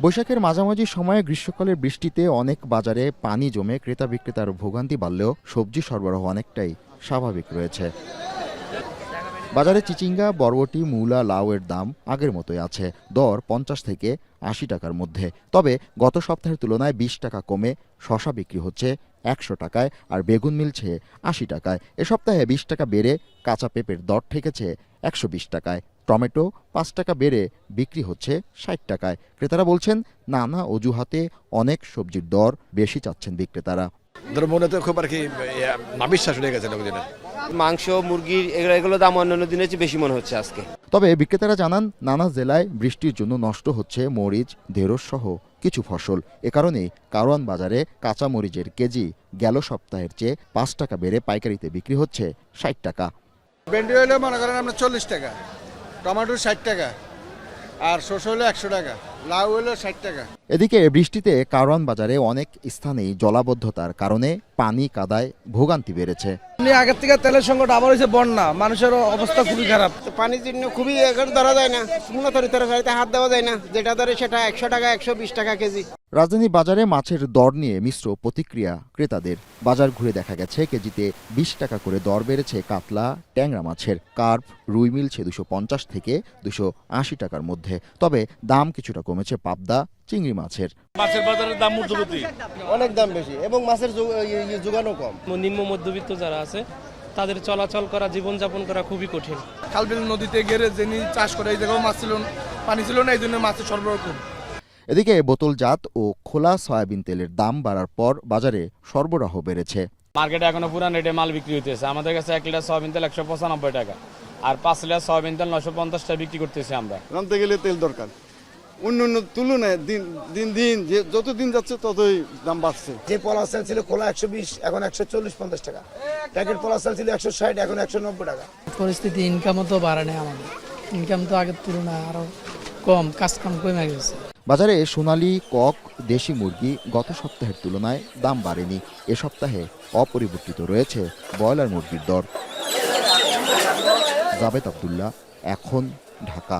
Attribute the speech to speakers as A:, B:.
A: বৈশাখের মাঝামাঝি সময়ে গ্রীষ্মকালের বৃষ্টিতে অনেক বাজারে পানি জমে ক্রেতা বিক্রেতার ভোগান্তি বাড়লেও সবজি সরবরাহ অনেকটাই স্বাভাবিক রয়েছে। বাজারে চিচিঙ্গা, বরবটি, মূলা, লাউয়ের দাম আগের মতোই আছে, দর 50 থেকে 80 টাকার মধ্যে। তবে গত সপ্তাহের তুলনায় 20 টাকা কমে শসা বিক্রি হচ্ছে 100 টাকায়, আর বেগুন মিলছে 80 টাকায়। এ সপ্তাহে 20 টাকা বেড়ে কাঁচা পেঁপের দর ঠেকেছে 120 টাকায়। টমেটো 5 টাকা বেড়ে বিক্রি হচ্ছে 60 টাকায়। ক্রেতারা বলছেন, নানা অজুহাতে অনেক সবজির দর বেশি চাচ্ছেন বিক্রেতারা।
B: মনে তো খুব আর কি নাবিশ্বাস হয়ে গেছে লোকজনের।
C: মাংস, মুরগির এগুলো দাম অন্যান্য দিনের চেয়ে বেশি মনে হচ্ছে আজকে।
A: তবে বিক্রেতারা জানান, নানা জেলায় বৃষ্টির জন্য নষ্ট হচ্ছে মরিচ, ঢেঁড়স সহ কিছু ফসল। এ কারণে কারওয়ান বাজারে কাঁচা মরিচের কেজি গেল সপ্তাহের চেয়ে 5 টাকা বেড়ে পাইকারিতে বিক্রি হচ্ছে 60 টাকা।
D: ভেন্ডি হলে মনে করেন আপনার 40 টাকা, টমেটো 60 টাকা, আর শসা হলে 100 টাকা, লাউ হলে 60 টাকা।
A: এদিকে বৃষ্টিতে কারওয়ান বাজারে অনেক স্থানেই জলাবদ্ধতার কারণে পানি কাদায় ভোগান্তি বেড়েছে।
E: আগের থেকে তেলের সংকট, আবার হয়েছে বন্যা, মানুষের অবস্থা খুবই খারাপ।
F: পানির জন্য খুবই ধরা যায় না, কোনো তরকারিতে হাত দেওয়া যায় না, যেটা ধরে সেটা 100 টাকা 120 টাকা কেজি।
A: রাজধানী বাজারে মাছের দর নিয়ে মিশ্র প্রতিক্রিয়া ক্রেতাদের। বাজার ঘুরে দেখা গেছে কেজিতে 20 টাকা করে দর বেড়েছে কাতলা, ট্যাংরা মাছের। কার্প, রুই মিলছে 250 থেকে 280 টাকার মধ্যে। তবে দাম কিছুটা কমেছে পাবদা, চিংড়ি মাছের।
G: মাছের বাজারের দাম ঊর্ধ্বগতি,
F: অনেক দাম বেশি এবং মাছের যোগানও কম।
H: নিম্ন মধ্যবিত্ত যারা আছে তাদের চলাচল করা, জীবনযাপন করা খুবই কঠিন।
E: খালবিল নদীতে গেলে যিনি চাষ করে, এই জায়গায় মাছ ছিল, পানি ছিল না, এই জন্য মাছের সরবরাহ কম।
A: এদিকে বোতলজাত ও খোলা সয়াবিন তেলের দাম বাড়ার পর বাজারে সরবরাহ বেড়েছে।
G: মার্কেটে এখনো পুরান রেটে মাল বিক্রি হইতেছে। আমাদের কাছে 1 লিটার সয়াবিন তেল 195 টাকা, আর 5 লিটার সয়াবিন তেল 950 টাকা বিক্রি করতেছি আমরা।
D: রাঁধতে গেলে তেল দরকার, অন্য তুলনায় দিন যে যত দিন যাচ্ছে ততই দাম বাড়ছে।
E: যে পলাশ চাল ছিল খোলা 120, এখন 140-50 টাকা। প্যাকেট পলাশ চাল ছিল 160, এখন 190 টাকা।
H: পরিস্থিতি ইনকামও তো বাড়ে না, আমাদের ইনকাম তো আগের তুলনায় আরো কম, কাজ কাম কমে গেছে।
A: বাজারে সোনালী, কক, দেশি মুরগি গত সপ্তাহের তুলনায় দাম বাড়েনি। এ সপ্তাহে অপরিবর্তিত রয়েছে ব্রয়লার মুরগির দর। জাবেদ আব্দুল্লাহ, এখন, ঢাকা।